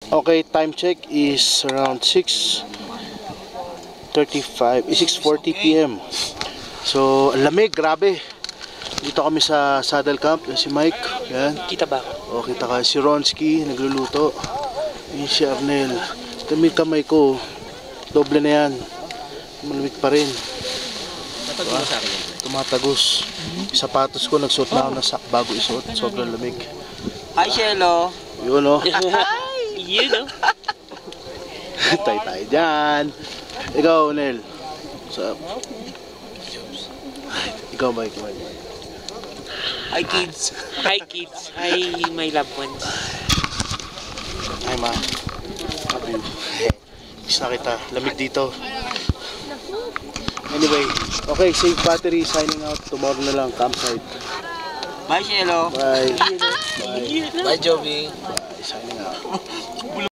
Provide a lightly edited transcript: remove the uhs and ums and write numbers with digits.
Okay, time check is around 6:40 p.m. So, ang lamig, grabe. Dito kami sa Saddle Camp. Yan si Mike. Yan. Kita ba ako? O, kita ka. Si Ronski, nagluluto. Yan si Arnel. Tamig kamay ko. Doble na yan. Malamig pa rin. Matagos sa akin. Tumatagos. Sapatos ko, nagsuot na ako ng sak bago isuot. Sobrang lamig. Hi, Shelo. Yun o. Yun, no? Tay-tay dyan. Ikaw, Nel. What's up? Ikaw, Mike. Hi, kids. Hi, kids. Hi, my loved ones. Hi, ma. Love you. Miss na kita. Lamig dito. Anyway, okay, safe battery, signing out. Tomorrow na lang, campsite. Bye, Shelo. Bye. Bye, Jovi. Bye, signing out.